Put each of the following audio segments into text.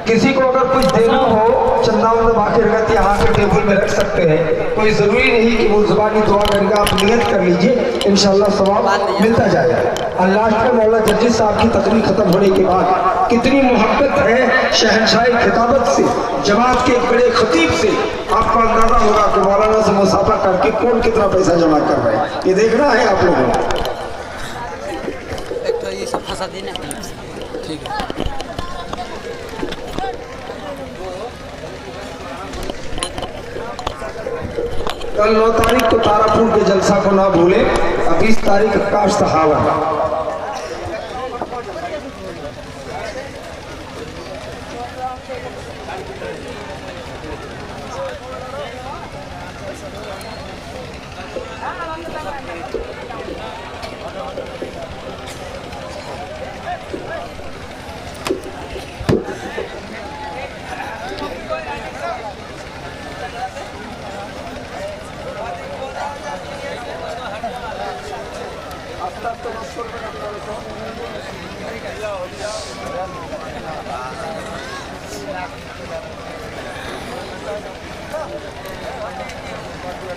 किसी को अगर कुछ देना हो चंदा वंदा बाकी रखत यहाँ के टेबल में रख सकते हैं। कोई ज़रूरी नहीं कि वो ज़ुबानी दुआ करेगा, आप नियत कर लीजिए, इंशाल्लाह सवाब मिलता जाएगा। और लास्ट में मौला जज्जी साहब की तकरीर ख़त्म होने के बाद कितनी मोहब्बत है शहनशाही खिताबत से, जमात के एक बड़े खतीब से, आपको अंदाज़ा होगा कि मौलाना से मुसाफा करके कौन कितना पैसा जमा कर रहे हैं। ये देखना है आप लोगों को। ठीक है। कल 9 तारीख को तारापुर के जलसा को ना भूलें। 20 तारीख काश सहावा।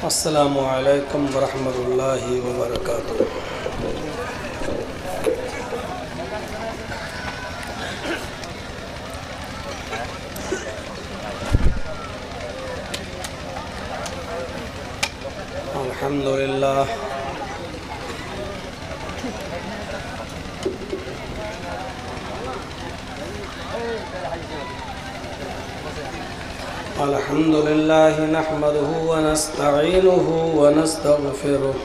अस्सलामु अलैकुम वरहमतुल्लाहि वबरकातुहू। अल्हम्दुलिल्लाह अल्हम्दुलिल्लाह नहमदुहु व नस्तईनुहु व नस्तगफिरुह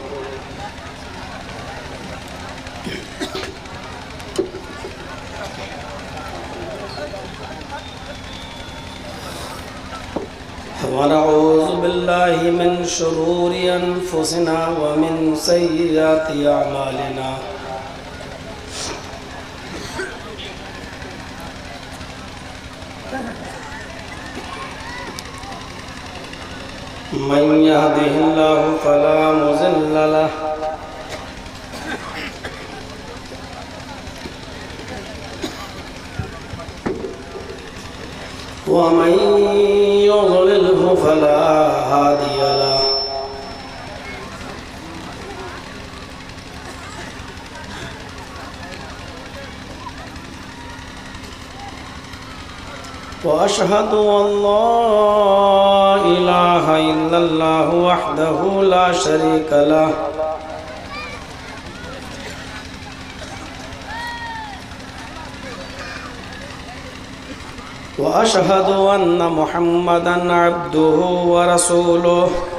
व नऊज़ु बिल्लाहि मिन शुरूरि अनफुसिना व मिन सय्यिआति अअमालिना। मन यहदिहिल्लाहु फला मुज़िल्ल लहु व मन युज़लिल्हु फला हादिय लहु। व अशहदु अल्ला इलाहा इल्लल्लाहु वहदहु ला शरीक लहु व अशहदु अन्न मुहम्मदन अब्दुहु व रसूलुहु।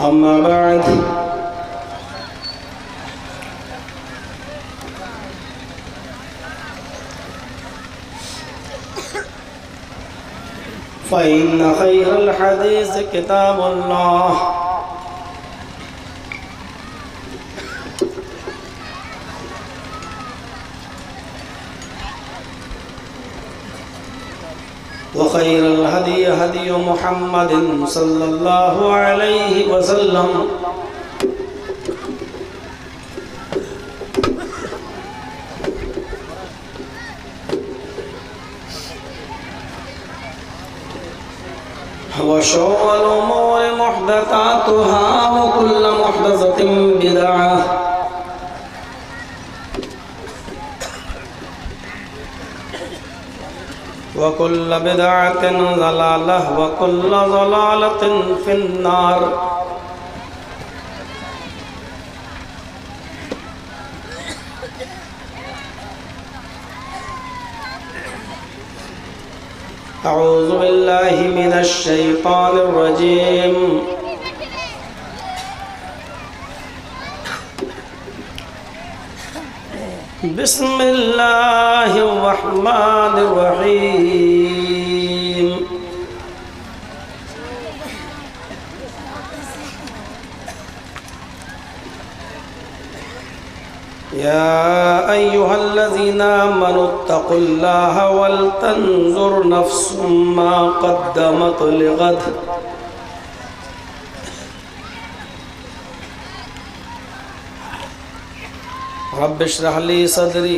अम्मा बाद फ़इन्न खैरल हदीस किताबुल्लाह व खैरल हदी हदी मुहम्मदिन सल्लल्लाहु अलैहि वसल्लम व शर्रुल उमूरि मुहदसातुहा व कुल्लु मुहदसतिन बिदअह व कुल्लु बिदअतिन ज़लालह व कुल्लु ज़लालतिन फिन्नार। अऊज़ु बिल्लाहि मिनश शैतानिर रजीम। बिस्मिल्लाहिर रहमानिर रहीम। या अय्युहल्लज़ीना आमनुत्तक़ुल्लाह वलतंजुर नफ्सुम मा क़द्दमत लिग़द रब्ब इश्रह ली सदरी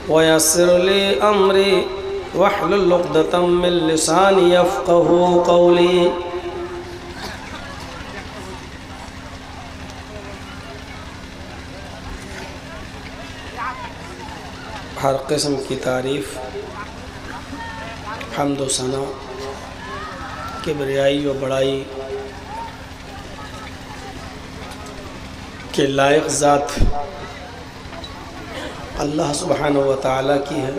वयस्सिर ली अमरी वहलुल उक़दतम मिन लिसानी यफ़क़हू क़ौली। हर किस्म की तारीफ़, हम्द व सना, किबरियाई व बड़ाई के लायक ज़ात अल्लाह सुब्हानहु व तआला की है,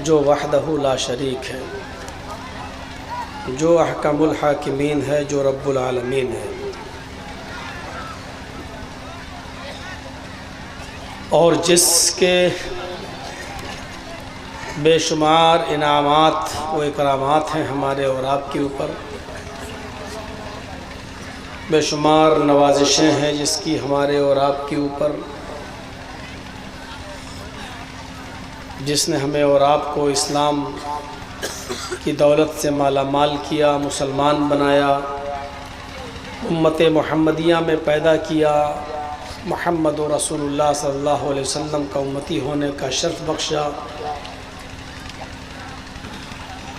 जो वहदहु ला शरीक है, जो अहकमुल हाकिमीन है, जो रब्बुल आलमीन है। और जिसके बेशुमार इनामात व इकरामात हैं हमारे और आपके ऊपर, बेशुमार नवाजिशें हैं जिसकी हमारे और आपके ऊपर, जिसने हमें और आपको इस्लाम की दौलत से माला माल किया, मुसलमान बनाया, उम्मत मुहम्मदिया में पैदा किया, मुहम्मद रसूलुल्लाह सल्लल्लाहु अलैहि वसल्लम का उम्मती होने का शर्फ बख्शा,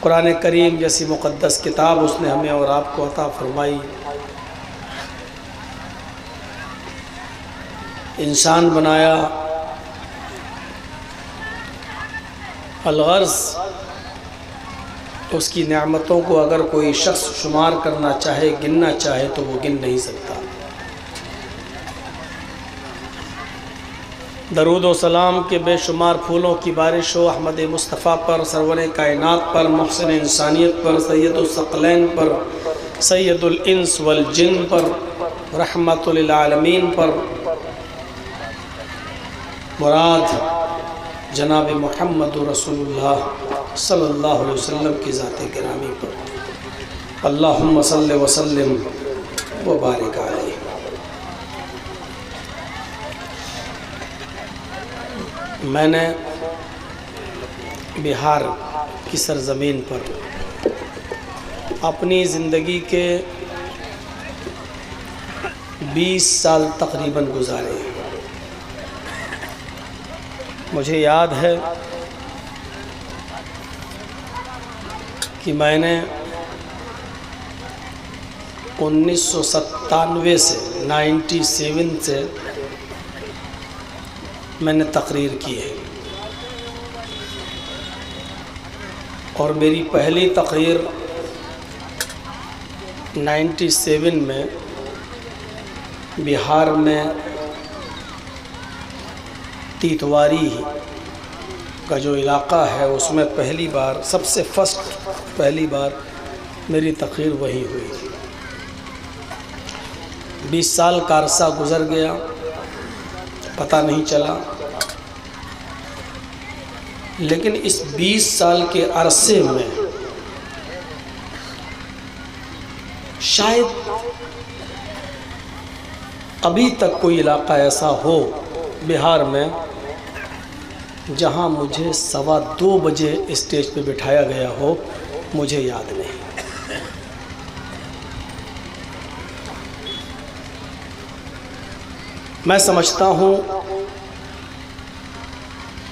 कुरान करीम जैसी मुक़द्दस किताब उसने हमें और आपको अता फरमाई, इंसान बनाया। अलगर्ज़ उसकी नेमतों को अगर कोई शख्स शुमार करना चाहे, गिनना चाहे, तो वो गिन नहीं सकता। दरूद व सलाम के बेशुमार फूलों की बारिश हो अहमद मुस्तफ़ा पर, सरवर कायनात पर, मुहसिन इंसानियत पर, सैयदुल सकलैन पर, सैयदुल इंस वल जिन पर, रहमतुल लिल आलमीन पर, मुराद जनाब मुहम्मद रसूलुल्लाह सल्लल्लाहु अलैहि वसल्लम की ज़ात गिरामी पर, अल्लाहुम्मा सल्लि व सल्लिम व बारिक अलैहि। मैंने बिहार की सरज़मीन पर अपनी ज़िंदगी के 20 साल तकरीबन गुजारे। मुझे याद है कि मैंने 1997 से 97 से मैंने तकरीर की है, और मेरी पहली तकरीर 97 में बिहार में तीतवारी का जो इलाक़ा है उसमें पहली बार, सबसे पहली बार मेरी तकरीर वही हुई थी। 20 साल का अरसा गुज़र गया, पता नहीं चला, लेकिन इस 20 साल के अरसे में शायद अभी तक कोई इलाक़ा ऐसा हो बिहार में जहां मुझे 2:15 बजे स्टेज पे बिठाया गया हो, मुझे याद नहीं। मैं समझता हूँ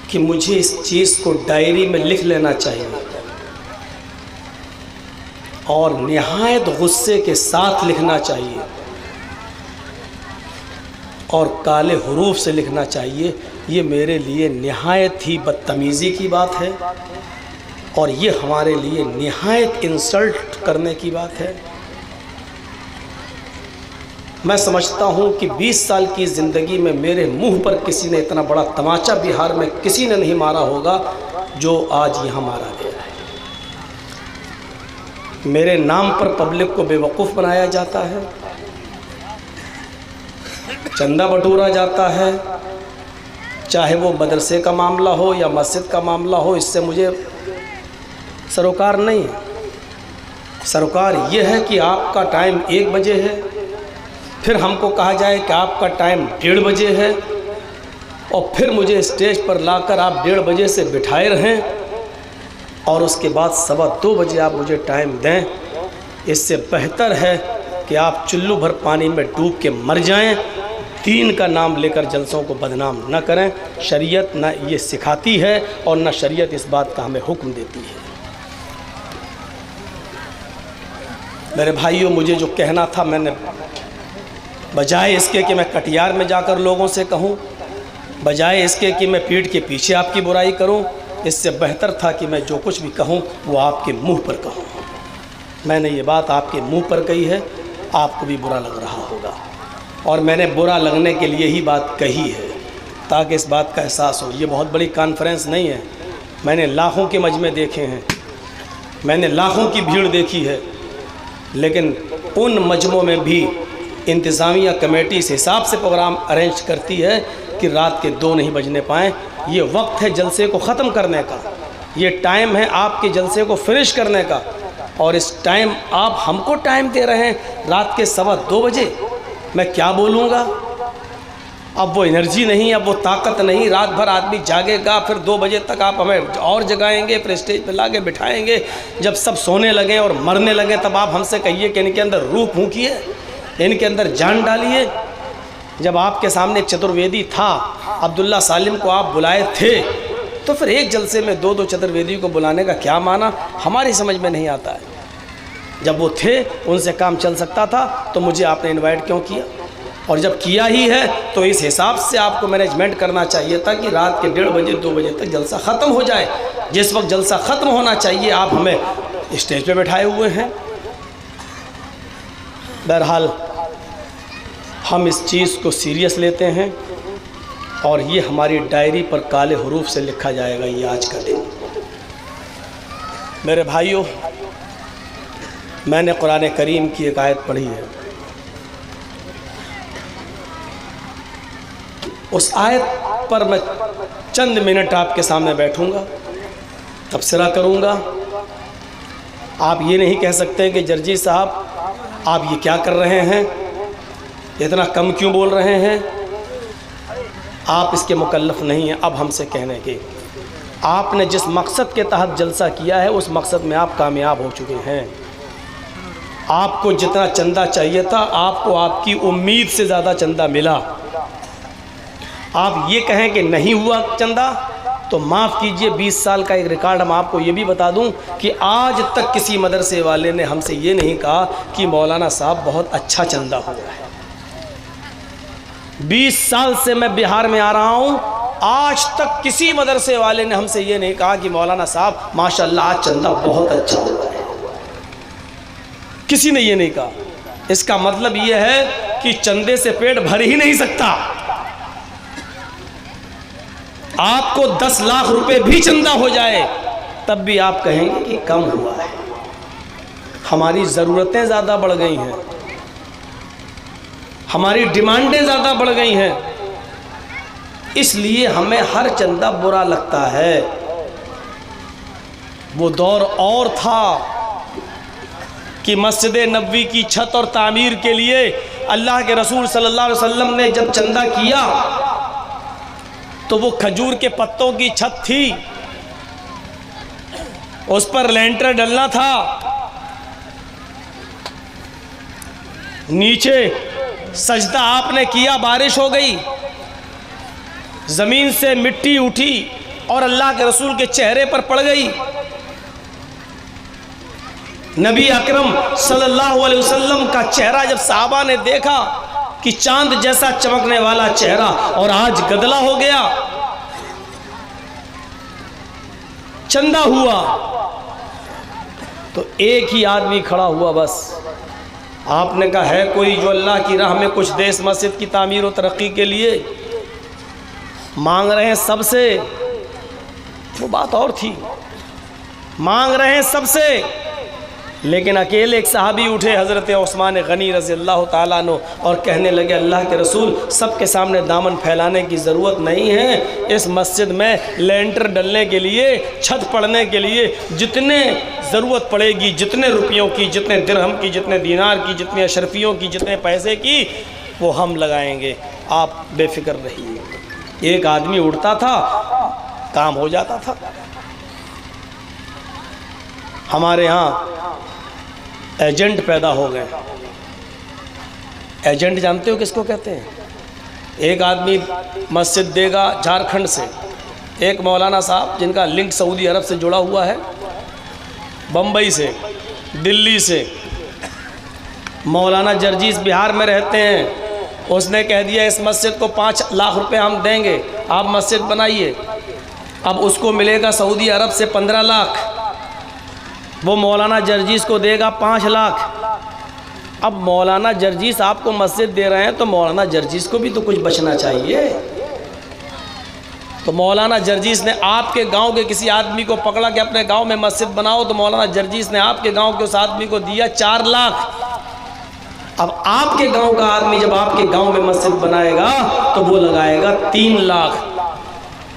कि मुझे इस चीज़ को डायरी में लिख लेना चाहिए और निहायत गुस्से के साथ लिखना चाहिए और काले हुरूफ से लिखना चाहिए। ये मेरे लिए निहायत ही बदतमीज़ी की बात है और ये हमारे लिए निहायत इंसल्ट करने की बात है। मैं समझता हूँ कि 20 साल की ज़िंदगी में मेरे मुंह पर किसी ने इतना बड़ा तमाचा बिहार में किसी ने नहीं मारा होगा जो आज यहाँ मारा गया है। मेरे नाम पर पब्लिक को बेवकूफ़ बनाया जाता है, चंदा बटोरा जाता है, चाहे वो मदरसे का मामला हो या मस्जिद का मामला हो। इससे मुझे सरोकार नहीं है। सरोकार ये है कि आपका टाइम 1 बजे है, फिर हमको कहा जाए कि आपका टाइम 1:30 बजे है, और फिर मुझे स्टेज पर लाकर आप 1:30 बजे से बिठाए रहें और उसके बाद 2:15 बजे आप मुझे टाइम दें। इससे बेहतर है कि आप चुल्लू भर पानी में डूब के मर जाएं दीन का नाम लेकर जलसों को बदनाम न करें। शरीयत न ये सिखाती है और न शरीयत इस बात का हमें हुक्म देती है। मेरे भाइयों, मुझे जो कहना था मैंने, बजाय इसके कि मैं कटियार में जाकर लोगों से कहूं, बजाय इसके कि मैं पीठ के पीछे आपकी बुराई करूं, इससे बेहतर था कि मैं जो कुछ भी कहूं वो आपके मुंह पर कहूं। मैंने ये बात आपके मुंह पर कही है, आपको भी बुरा लग रहा होगा, और मैंने बुरा लगने के लिए ही बात कही है ताकि इस बात का एहसास हो। ये बहुत बड़ी कॉन्फ्रेंस नहीं है। मैंने लाखों के मजमे देखे हैं, मैंने लाखों की भीड़ देखी है, लेकिन उन मजमों में भी इंतज़ामिया कमेटी इस हिसाब से प्रोग्राम अरेंज करती है कि रात के 2 नहीं बजने पाएँ। ये वक्त है जलसे को ख़त्म करने का, ये टाइम है आपके जलसे को फिनिश करने का, और इस टाइम आप हमको टाइम दे रहे हैं रात के 2:15 बजे। मैं क्या बोलूँगा? अब वो एनर्जी नहीं, अब वो ताकत नहीं। रात भर आदमी जागेगा, फिर 2 बजे तक आप हमें और जगाएंगे, फिर स्टेज पे लाके बिठाएंगे। जब सब सोने लगें और मरने लगें तब आप हमसे कहिए कि इनके अंदर रूह फूंकिए, इनके अंदर जान डालिए। जब आपके सामने एक चतुर्वेदी था, अब्दुल्ला सालिम को आप बुलाए थे, तो फिर एक जलसे में 2-2 चतुर्वेदी को बुलाने का क्या माना, हमारी समझ में नहीं आता है। जब वो थे, उनसे काम चल सकता था, तो मुझे आपने इनवाइट क्यों किया? और जब किया ही है तो इस हिसाब से आपको मैनेजमेंट करना चाहिए था कि रात के 1:30 बजे 2 बजे तक जलसा ख़त्म हो जाए। जिस वक्त जलसा ख़त्म होना चाहिए आप हमें स्टेज पे बैठाए हुए हैं। बहरहाल हम इस चीज़ को सीरियस लेते हैं और ये हमारी डायरी पर काले हरूफ से लिखा जाएगा ये आज का दिन। मेरे भाइयों, मैंने कुरान करीम की एक आयत पढ़ी है, उस आयत पर मैं चंद मिनट आपके सामने बैठूंगा, तबसरा करूंगा। आप ये नहीं कह सकते कि जर्जी साहब आप ये क्या कर रहे हैं, इतना कम क्यों बोल रहे हैं। आप इसके मुकल्लफ नहीं हैं अब हमसे कहने के। आपने जिस मकसद के तहत जलसा किया है उस मकसद में आप कामयाब हो चुके हैं। आपको जितना चंदा चाहिए था आपको आपकी उम्मीद से ज़्यादा चंदा मिला। आप ये कहें कि नहीं हुआ चंदा तो माफ़ कीजिए, 20 साल का एक रिकॉर्ड हम आपको ये भी बता दूं कि आज तक किसी मदरसे वाले ने हमसे ये नहीं कहा कि मौलाना साहब बहुत अच्छा चंदा हुआ है। 20 साल से मैं बिहार में आ रहा हूँ, आज तक किसी मदरसे वाले ने हमसे ये नहीं कहा कि मौलाना साहब माशाल्लाह आज चंदा बहुत अच्छा हुआ है। किसी ने ये नहीं कहा। इसका मतलब ये है कि चंदे से पेट भर ही नहीं सकता। आपको 10 लाख रुपए भी चंदा हो जाए तब भी आप कहेंगे कि कम हुआ है। हमारी ज़रूरतें ज़्यादा बढ़ गई हैं, हमारी डिमांडें ज़्यादा बढ़ गई हैं, इसलिए हमें हर चंदा बुरा लगता है। वो दौर और था कि मस्जिद नबवी की छत और तामीर के लिए अल्लाह के रसूल सल्लल्लाहु अलैहि वसल्लम ने जब चंदा किया तो वो खजूर के पत्तों की छत थी, उस पर लेंटर डलना था, नीचे सजदा आपने किया, बारिश हो गई, ज़मीन से मिट्टी उठी और अल्लाह के रसूल के चेहरे पर पड़ गई। नबी अकरम सल्लल्लाहु अलैहि वसल्लम का चेहरा जब साहबा ने देखा कि चांद जैसा चमकने वाला चेहरा और आज गदला हो गया, चंदा हुआ, तो एक ही आदमी खड़ा हुआ बस। आपने कहा है कोई जो अल्लाह की राह में कुछ दे इस मस्जिद की तामीर और तरक्की के लिए, मांग रहे हैं सबसे, वो बात और थी, मांग रहे हैं सबसे, लेकिन अकेले एक सहाबी उठे हज़रत उस्मान गनी रज़ी अल्लाह ताला अन्हु और कहने लगे अल्लाह के रसूल सबके सामने दामन फैलाने की ज़रूरत नहीं है। इस मस्जिद में लेंटर डलने के लिए, छत पड़ने के लिए जितने ज़रूरत पड़ेगी, जितने रुपयों की, जितने दिरहम की, जितने दीनार की, जितने अशरफियों की, जितने पैसे की, वो हम लगाएंगे, आप बेफिक्र रहिए। एक आदमी उठता था, काम हो जाता था। हमारे यहाँ एजेंट पैदा हो गए। एजेंट जानते हो किसको कहते हैं? एक आदमी मस्जिद देगा झारखंड से, एक मौलाना साहब जिनका लिंक सऊदी अरब से जुड़ा हुआ है, बम्बई से, दिल्ली से, मौलाना जर्जीस बिहार में रहते हैं। उसने कह दिया इस मस्जिद को 5 लाख रुपए हम देंगे, आप मस्जिद बनाइए। अब उसको मिलेगा सऊदी अरब से 15 लाख, वो मौलाना जर्जीस को देगा 5 लाख। अब मौलाना जर्जीस आपको मस्जिद दे रहे हैं तो मौलाना जर्जीस को भी तो कुछ बचना चाहिए। तो मौलाना जर्जीस ने आपके गांव के किसी आदमी को पकड़ा कि अपने गांव में मस्जिद बनाओ, तो मौलाना जर्जीस ने आपके गांव के उस आदमी को दिया 4 लाख। अब आपके गांव का आदमी जब आपके गांव में मस्जिद बनाएगा तो वो लगाएगा 3 लाख।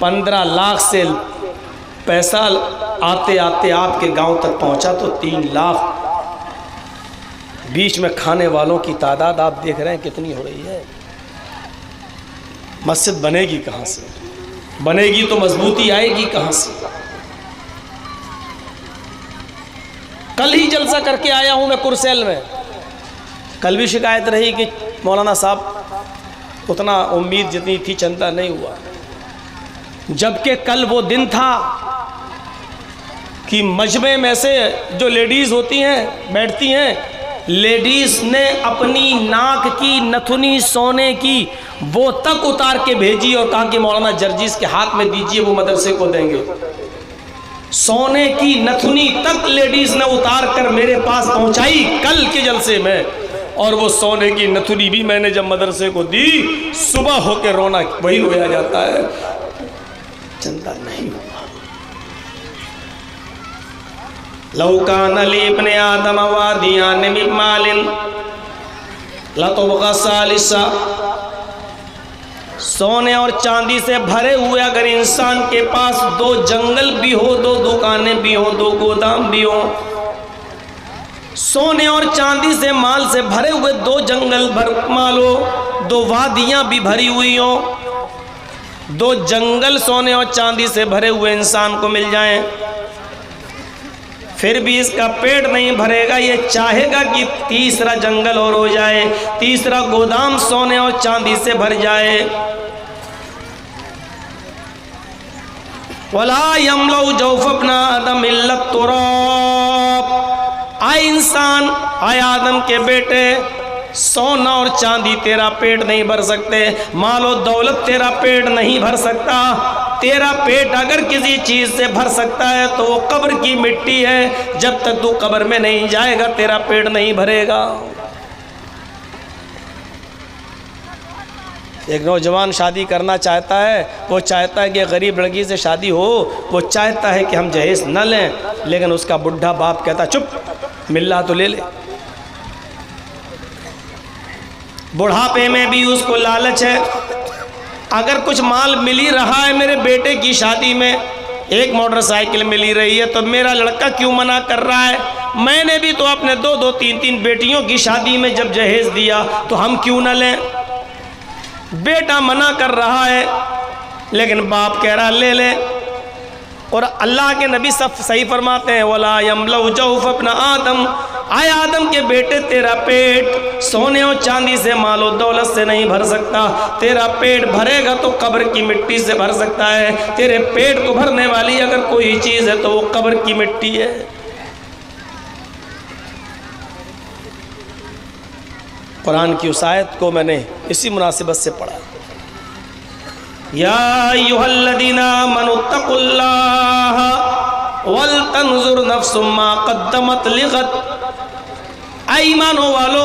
15 लाख से पैसा आते आते आपके गांव तक पहुंचा तो 3 लाख। बीच में खाने वालों की तादाद आप देख रहे हैं कितनी हो रही है। मस्जिद बनेगी कहाँ से? बनेगी तो मजबूती आएगी कहाँ से? कल ही जलसा करके आया हूं मैं कुरसेल में। कल भी शिकायत रही कि मौलाना साहब उतना उम्मीद जितनी थी चंदा नहीं हुआ, जबकि कल वो दिन था कि मजमे में से जो लेडीज़ होती हैं बैठती हैं, लेडीज़ ने अपनी नाक की नथुनी सोने की वो तक उतार के भेजी और कहा कि मौलाना जर्जीस के हाथ में दीजिए, वो मदरसे को देंगे। सोने की नथुनी तक लेडीज़ ने उतार कर मेरे पास पहुंचाई कल के जलसे में, और वो सोने की नथुनी भी मैंने जब मदरसे को दी, सुबह होकर रोना वही रोया जाता है, चंदा नहीं हुआ। लौकान इब्न आदम वादियान मिन मालिन लतुबगा सालिसा, सोने और चांदी से भरे हुए अगर इंसान के पास 2 जंगल भी हो, 2 दुकानें भी हो, 2 गोदाम भी हो, सोने और चांदी से माल से भरे हुए 2 जंगल भर माल हो, 2 वादियां भी भरी हुई हो, 2 जंगल सोने और चांदी से भरे हुए इंसान को मिल जाएं, फिर भी इसका पेट नहीं भरेगा। ये चाहेगा कि तीसरा जंगल और हो जाए, तीसरा गोदाम सोने और चांदी से भर जाए। वला यमलउ जौफ अपना आदम इल्ला तुराब, आए इंसान, आए आदम के बेटे, सोना और चांदी तेरा पेट नहीं भर सकते, मालो दौलत तेरा पेट नहीं भर सकता। तेरा पेट अगर किसी चीज से भर सकता है तो वो कब्र की मिट्टी है। जब तक तू कब्र में नहीं जाएगा तेरा पेट नहीं भरेगा। एक नौजवान शादी करना चाहता है, वो चाहता है कि गरीब लड़की से शादी हो, वो चाहता है कि हम जहेज न लें, लेकिन उसका बुढ़ा बाप कहता चुप, मिल रहा तो ले ले। बुढ़ापे में भी उसको लालच है, अगर कुछ माल मिल ही रहा है मेरे बेटे की शादी में, एक मोटरसाइकिल मिल ही रही है, तो मेरा लड़का क्यों मना कर रहा है? मैंने भी तो अपने 2-2, 3-3 बेटियों की शादी में जब जहेज दिया तो हम क्यों न लें? बेटा मना कर रहा है लेकिन बाप कह रहा ले ले। और अल्लाह के नबी सब सही फरमाते हैं, वला यमलउ जौफ अपना आदम, आए आदम के बेटे तेरा पेट सोने और चांदी से मालो दौलत से नहीं भर सकता। तेरा पेट भरेगा तो कब्र की मिट्टी से भर सकता है। तेरे पेट को भरने वाली अगर कोई चीज़ है तो वो कब्र की मिट्टी है। कुरान की उस आयत को मैंने इसी मुनासिबत से पढ़ा, या अय्युहल्लज़ीना आमनुत्तकुल्लाह वल तंजुर नफ्सुम मा क़द्दमत लिग़द, ऐ ईमानो वालो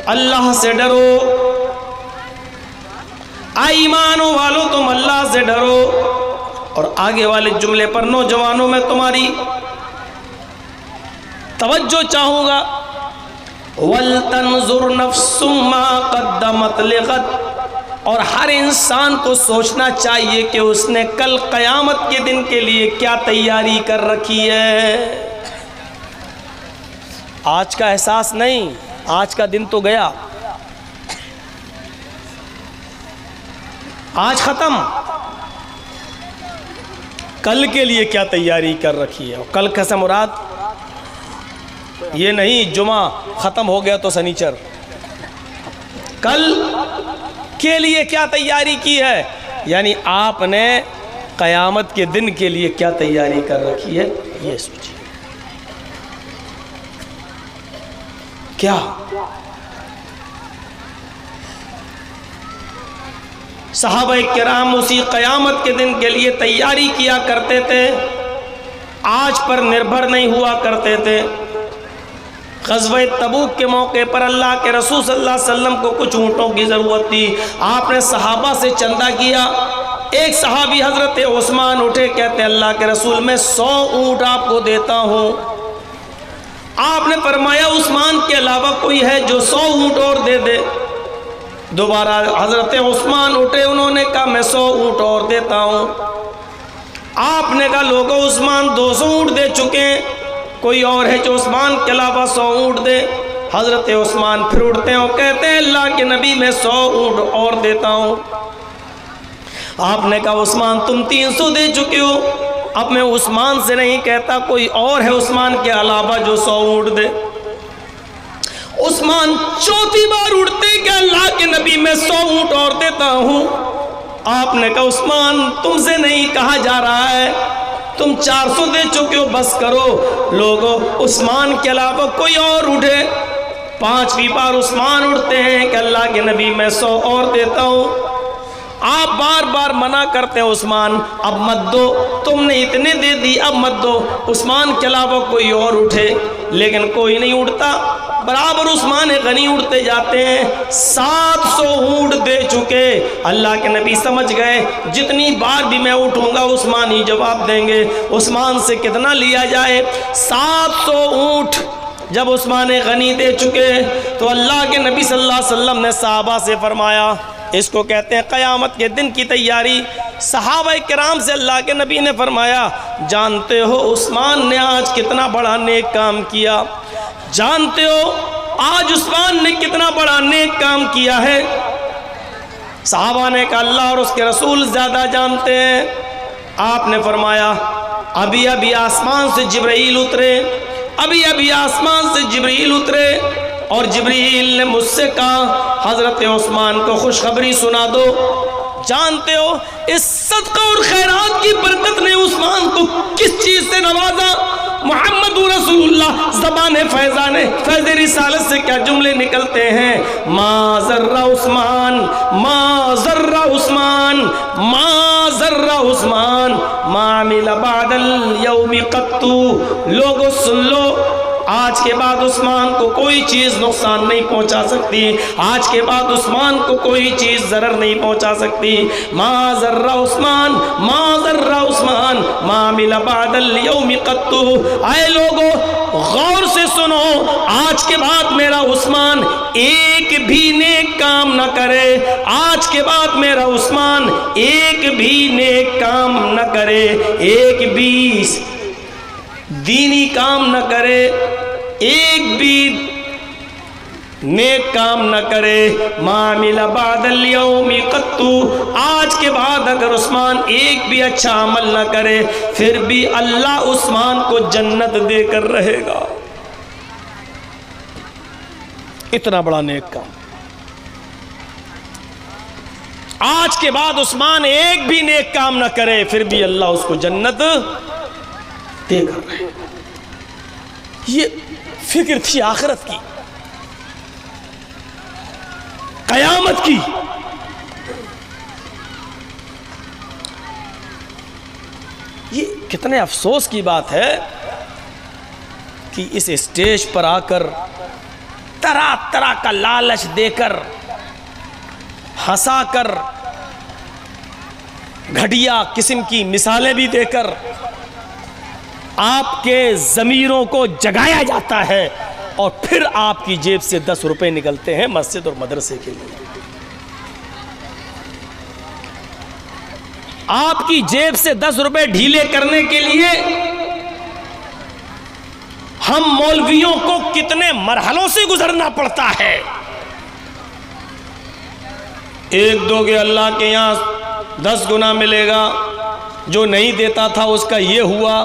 अल्लाह से डरो, ऐ ईमानो वालो तुम अल्लाह से डरो। और आगे वाले जुमले पर नौजवानों में तुम्हारी तवज्जो चाहूँगा, वल तंजुर नफ्सुम मा क़द्दमत लिग़द, और हर इंसान को सोचना चाहिए कि उसने कल क़यामत के दिन के लिए क्या तैयारी कर रखी है। आज का एहसास नहीं, आज का दिन तो गया, आज ख़त्म। कल के लिए क्या तैयारी कर रखी है? और कल कैसे मुराद ये नहीं जुमा ख़त्म हो गया तो सनीचर, कल के लिए क्या तैयारी की है, यानी आपने क़यामत के दिन के लिए क्या तैयारी कर रखी है, ये सोचिए। क्या सहाबा किराम उसी क़यामत के दिन के लिए तैयारी किया करते थे, आज पर निर्भर नहीं हुआ करते थे। ग़ज़वा तबूक के मौके पर अल्लाह के रसूल सल्लल्लाहु अलैहि वसल्लम को कुछ ऊँटों की ज़रूरत थी। आपने सहाबा से चंदा किया। एक सहाबी हज़रत उस्मान उठे, कहते हैं अल्लाह के रसूल मैं 100 ऊँट आपको देता हूँ। आपने फरमाया उस्मान के अलावा कोई है जो 100 ऊँट और दे दे। दोबारा हज़रत उस्मान उठे, उन्होंने कहा मैं 100 ऊँट और देता हूँ। आपने कहा लोगों उस्मान 200 ऊँट दे चुके हैं, कोई और है जो उस्मान के अलावा 100 ऊँट दे। हज़रत उस्मान फिर उठते हैं और कहते हैं अल्लाह के नबी मैं 100 ऊँट और देता हूँ। आपने कहा उस्मान तुम 300 दे चुके हो, अब मैं उस्मान से नहीं कहता, कोई और है उस्मान के अलावा जो 100 ऊँट दे। उस्मान चौथी बार उठते कि अल्लाह के नबी मैं 100 ऊँट और देता हूँ। आपने कहा उस्मान तुमसे नहीं कहा जा रहा है, तुम 400 दे चुके हो, बस करो। लोगों उस्मान के अलावा कोई और उठे। 5वीं बार उस्मान उठते हैं कि अल्लाह के नबी मैं 100 और देता हूँ। आप बार बार मना करते हैं उस्मान अब मत दो, तुमने इतने दे दी अब मत दो। उस्मान के अलावा कोई और उठे, लेकिन कोई नहीं उठता। बराबर उस्मान गनी उठते जाते हैं। 700 ऊँट दे चुके। अल्लाह के नबी समझ गए जितनी बार भी मैं उठूंगा उस्मान ही जवाब देंगे, उस्मान से कितना लिया जाए। 700 ऊँट जब उस्मान गनी दे चुके तो अल्लाह के नबी सल्लल्लाहु अलैहि वसल्लम ने सहाबा से फरमाया, इसको कहते हैं क़यामत के दिन की तैयारी। सहाबा किराम से अल्लाह के नबी ने फरमाया जानते हो उस्मान ने आज कितना बड़ा नेक काम किया, जानते हो आज उस्मान ने कितना बड़ा नेक काम किया है। सहाबा ने कहा अल्लाह और उसके रसूल ज़्यादा जानते हैं। आपने फरमाया अभी अभी आसमान से जिब्रील उतरे, अभी अभी आसमान से जिब्रील उतरे और जिब्रील ने मुझसे कहा हज़रत उस्मान को खुशखबरी सुना दो। जानते हो इस सदका और खैरात की बरकत ने उस्मान को किस चीज़ से नवाजा। मोहम्मद रसूलुल्लाह ज़बान फैज़ाने फैज़ रिसालत से क्या जुमले निकलते हैं, मा ज़र्रा उस्मान, मा ज़र्रा उस्मान, मा ज़र्रा उस्मान, मा मिला बादल यौमी क़त्तु। लोगों सुन लो, आज के बाद उस्मान को कोई चीज़ नुकसान नहीं पहुंचा सकती, आज के बाद उस्मान को कोई चीज़ ज़रर नहीं पहुंचा सकती। मा ज़र्रा उस्मान, मा ज़र्रा उस्मान, मा मिला बादल यौमी क़त्तु। आए लोगों गौर से सुनो, आज के बाद मेरा उस्मान एक भी नेक काम न करे, आज के बाद मेरा उस्मान एक भी नेक काम न करे, एक भी दीनी काम न करे, एक भी नेक काम न करे। मामिला बादल यौमी क़त्तु। आज के बाद अगर उस्मान एक भी अच्छा अमल न करे फिर भी अल्लाह उस्मान को जन्नत देकर रहेगा। इतना बड़ा नेक काम। आज के बाद उस्मान एक भी नेक काम न करे फिर भी अल्लाह उसको जन्नत देकर रहेगा। ये फिक्र थी आखिरत की, कयामत की। ये कितने अफसोस की बात है कि इस स्टेज पर आकर तरह तरह का लालच देकर, हंसाकर, घटिया किस्म की मिसालें भी देकर आपके ज़मीरों को जगाया जाता है और फिर आपकी जेब से 10 रुपए निकलते हैं मस्जिद और मदरसे के लिए। आपकी जेब से 10 रुपए ढीले करने के लिए हम मौलवियों को कितने मरहलों से गुजरना पड़ता है। एक दोगे अल्लाह के यहाँ 10 गुना मिलेगा, जो नहीं देता था उसका ये हुआ।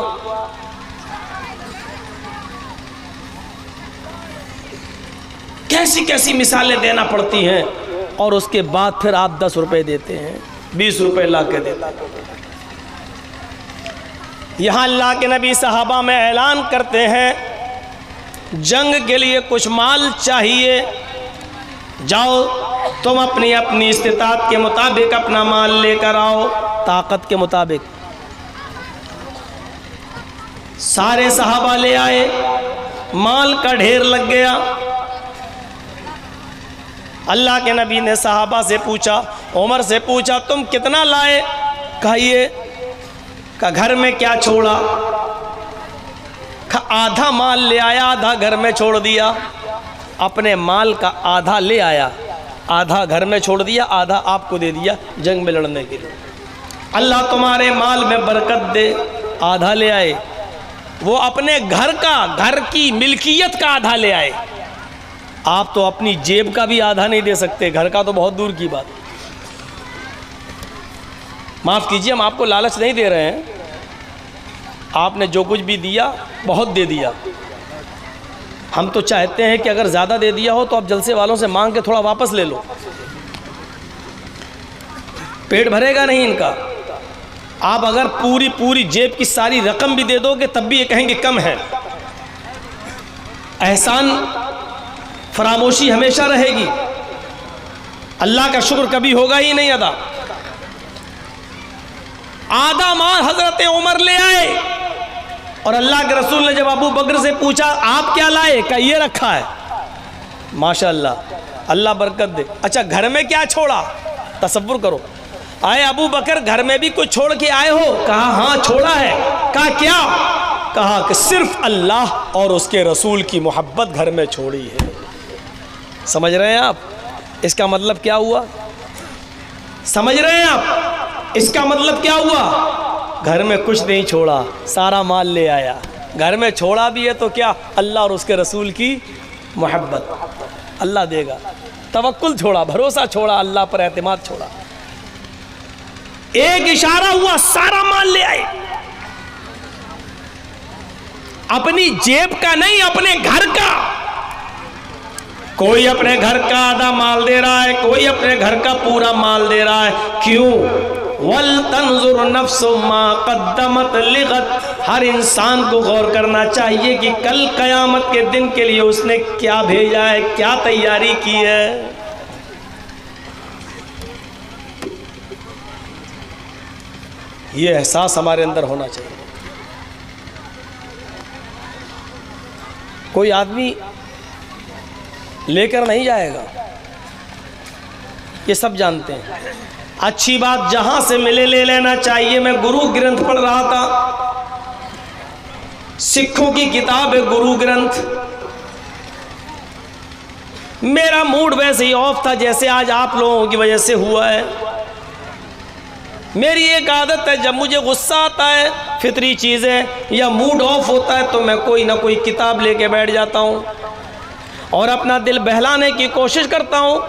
कैसी कैसी मिसालें देना पड़ती हैं। और उसके बाद फिर आप 10 रुपये देते हैं, 20 रुपये ला के देते हैं। यहाँ अल्लाह के नबी सहाबा में ऐलान करते हैं, जंग के लिए कुछ माल चाहिए, जाओ तुम अपनी अपनी इस्तिताअत के मुताबिक अपना माल लेकर आओ, ताकत के मुताबिक। सारे सहाबा ले आए, माल का ढेर लग गया। अल्लाह के नबी ने सहाबा से पूछा, उमर से पूछा, तुम कितना लाए? कहा ये, का घर में क्या छोड़ा? आधा माल ले आया, आधा घर में छोड़ दिया। अपने माल का आधा ले आया, आधा घर में छोड़ दिया, आधा आपको दे दिया जंग में लड़ने के लिए। अल्लाह तुम्हारे माल में बरकत दे। आधा ले आए, वो अपने घर का, घर की मिल्कियत का आधा ले आए। आप तो अपनी जेब का भी आधा नहीं दे सकते, घर का तो बहुत दूर की बात। माफ़ कीजिए, हम आपको लालच नहीं दे रहे हैं, आपने जो कुछ भी दिया बहुत दे दिया। हम तो चाहते हैं कि अगर ज़्यादा दे दिया हो तो आप जलसे वालों से मांग के थोड़ा वापस ले लो, पेट भरेगा नहीं इनका। आप अगर पूरी जेब की सारी रकम भी दे दोगे तब भी ये कहेंगे कम है। एहसान फरामोशी हमेशा रहेगी, अल्लाह का शुक्र कभी होगा ही नहीं अदा। आधा माल हजरत उमर ले आए और अल्लाह के रसूल ने जब अबू बकर से पूछा आप क्या लाए, का ये रखा है। माशाअल्लाह, अल्लाह बरकत दे। अच्छा, घर में क्या छोड़ा? तसव्वुर करो, आए अबू बकर घर में भी कुछ छोड़ के आए हो? कहा हाँ छोड़ा है। कहा क्या? कहा कि सिर्फ अल्लाह और उसके रसूल की मोहब्बत घर में छोड़ी है। समझ रहे हैं आप इसका मतलब क्या हुआ? समझ रहे हैं आप इसका मतलब क्या हुआ? घर में कुछ नहीं छोड़ा, सारा माल ले आया। घर में छोड़ा भी है तो क्या? अल्लाह और उसके रसूल की मोहब्बत। अल्लाह देगा। तवक्कुल छोड़ा, भरोसा छोड़ा, अल्लाह पर एतमाद छोड़ा। एक इशारा हुआ, सारा माल ले आए। अपनी जेब का नहीं, अपने घर का। कोई अपने घर का आधा माल दे रहा है, कोई अपने घर का पूरा माल दे रहा है। क्यों? वल तंजुर नफ्सु मा कद्दमत लिगत। हर इंसान को गौर करना चाहिए कि कल कयामत के दिन के लिए उसने क्या भेजा है, क्या तैयारी की है। ये एहसास हमारे अंदर होना चाहिए। कोई आदमी लेकर नहीं जाएगा, ये सब जानते हैं। अच्छी बात, जहां से मिले ले लेना चाहिए। मैं गुरु ग्रंथ पढ़ रहा था, सिखों की किताब है गुरु ग्रंथ। मेरा मूड वैसे ही ऑफ था जैसे आज आप लोगों की वजह से हुआ है। मेरी एक आदत है, जब मुझे गुस्सा आता है, फितरी चीज़ है, या मूड ऑफ होता है तो मैं कोई ना कोई किताब लेके बैठ जाता हूँ और अपना दिल बहलाने की कोशिश करता हूँ।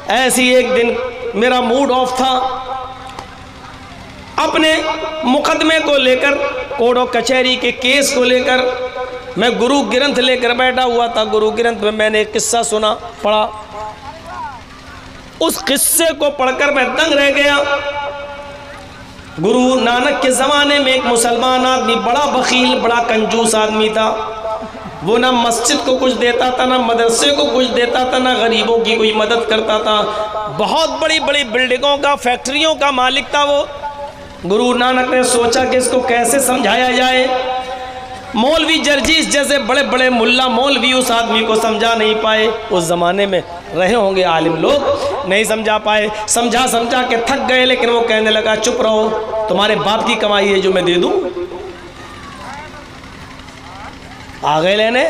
ऐसी एक दिन मेरा मूड ऑफ था, अपने मुकदमे को लेकर, कोर्ट कचहरी के केस को लेकर मैं गुरु ग्रंथ लेकर बैठा हुआ था। गुरु ग्रंथ में मैंने एक किस्सा सुना, पढ़ा। उस किस्से को पढ़कर मैं दंग रह गया। गुरु नानक के ज़माने में एक मुसलमान आदमी, बड़ा बखील, बड़ा कंजूस आदमी था। वो ना मस्जिद को कुछ देता था, ना मदरसे को कुछ देता था, ना गरीबों की कोई मदद करता था। बहुत बड़ी बड़ी बिल्डिंगों का, फैक्ट्रियों का मालिक था वो। गुरु नानक ने सोचा कि इसको कैसे समझाया जाए। मौलवी जर्जीस जैसे बड़े बड़े मुल्ला मौलवी उस आदमी को समझा नहीं पाए। उस ज़माने में रहे होंगे आलिम लोग, नहीं समझा पाए। समझा समझा के थक गए, लेकिन वो कहने लगा चुप रहो, तुम्हारे बाप की कमाई है जो मैं दे दूँ। आ गए लेने,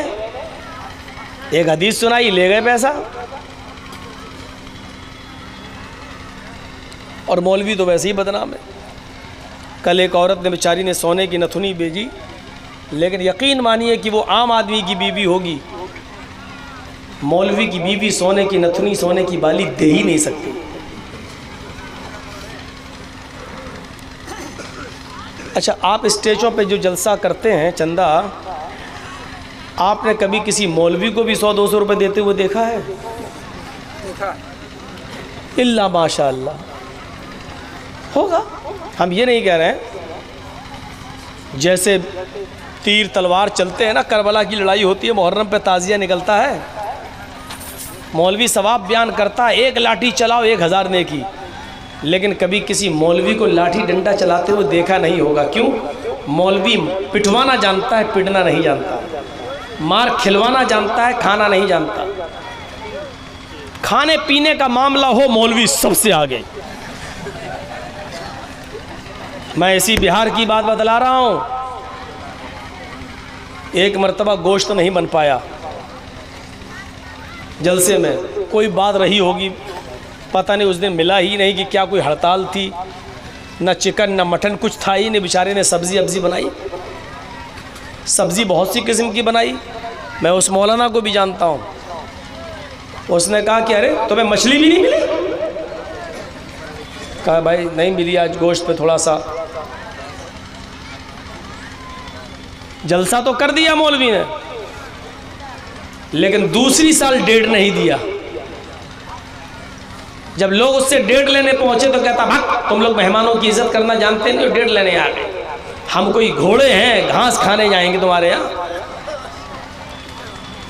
एक हदीस सुनाई, ले गए पैसा। और मौलवी तो वैसे ही बदनाम है। कल एक औरत ने, बेचारी ने, सोने की नथुनी भेजी, लेकिन यकीन मानिए कि वो आम आदमी की बीवी होगी, मौलवी की बीवी सोने की नथुनी, सोने की बाली दे ही नहीं सकती। अच्छा, आप स्टेजों पे जो जलसा करते हैं चंदा, आपने कभी किसी मौलवी को भी 100-200 रुपये देते हुए देखा है? देखा। इल्ला माशाअल्लाह होगा। हम ये नहीं कह रहे हैं, जैसे तीर तलवार चलते हैं ना, करबला की लड़ाई होती है, मुहर्रम पे ताज़िया निकलता है, मौलवी सवाब बयान करता है, एक लाठी चलाओ 1000 नेकी, लेकिन कभी किसी मौलवी को लाठी डंडा चलाते हुए देखा नहीं होगा। क्यों? मौलवी पिटवाना जानता है, पिटना नहीं जानता, मार खिलवाना जानता है, खाना नहीं जानता। खाने पीने का मामला हो, मौलवी सबसे आगे। मैं इसी बिहार की बात बतला रहा हूँ। एक मर्तबा गोश्त नहीं बन पाया जलसे में, कोई बात रही होगी, पता नहीं उस दिन मिला ही नहीं कि क्या कोई हड़ताल थी, न चिकन न मटन कुछ था ही नहीं। बेचारे ने सब्ज़ी अब्जी बनाई, सब्ज़ी बहुत सी किस्म की बनाई। मैं उस मौलाना को भी जानता हूँ। उसने कहा कि अरे तुम्हें मछली भी नहीं मिली? कहा भाई नहीं मिली, आज गोश्त पे थोड़ा सा। जलसा तो कर दिया मौलवी ने, लेकिन दूसरी साल डेढ़ नहीं दिया। जब लोग उससे डेढ़ लेने पहुंचे तो कहता भाग, तुम लोग मेहमानों की इज्जत करना जानते नहीं, डेढ़ लेने आ गए। हम कोई घोड़े हैं, घास खाने जाएंगे तुम्हारे यहाँ?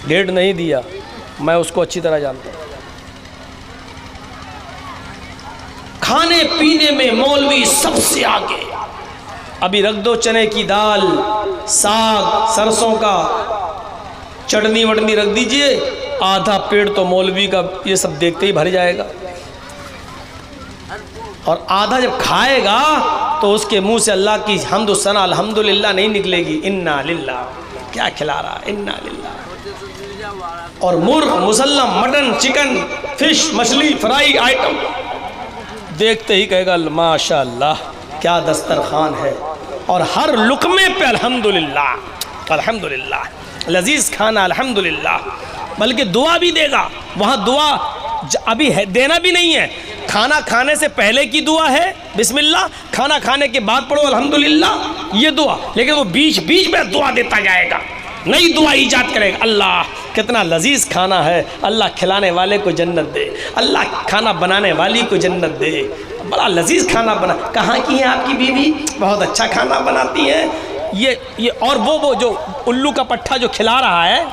डेढ़ नहीं दिया। मैं उसको अच्छी तरह जानता हूँ। खाने पीने में मौलवी सबसे आगे। अभी रख दो चने की दाल, साग, सरसों का, चटनी वटनी रख दीजिए, आधा पेट तो मौलवी का ये सब देखते ही भर जाएगा। और आधा जब खाएगा तो उसके मुंह से अल्लाह की हम्द सना अल्हम्दुलिल्लाह नहीं निकलेगी। इन्ना लिल्लाह, क्या खिला रहा, इन्ना लिल्लाह। और मुर्ग, मुसल्लम, मटन, चिकन, फिश, मछली, फ्राई आइटम देखते ही कहेगा माशाअल्लाह क्या दस्तरखान है। और हर लुकमे पे अल्हम्दुलिल्लाह, अल्हम्दुलिल्लाह, लजीज खाना अल्हम्दुलिल्लाह। बल्कि दुआ भी देगा। वहाँ दुआ अभी है, देना भी नहीं है। खाना खाने से पहले की दुआ है बिस्मिल्लाह, खाना खाने के बाद पढ़ो अल्हम्दुलिल्लाह, ये दुआ। लेकिन वो बीच बीच में दुआ देता जाएगा, नई दुआ ईजाद करेगा। अल्लाह कितना लजीज खाना है, अल्लाह खिलाने वाले को जन्नत दे, अल्लाह खाना बनाने वाली को जन्नत दे। बड़ा लजीज खाना बना। कहाँ की है आपकी बीवी? बहुत अच्छा खाना बनाती हैं। ये और वो जो उल्लू का पट्ठा जो खिला रहा है,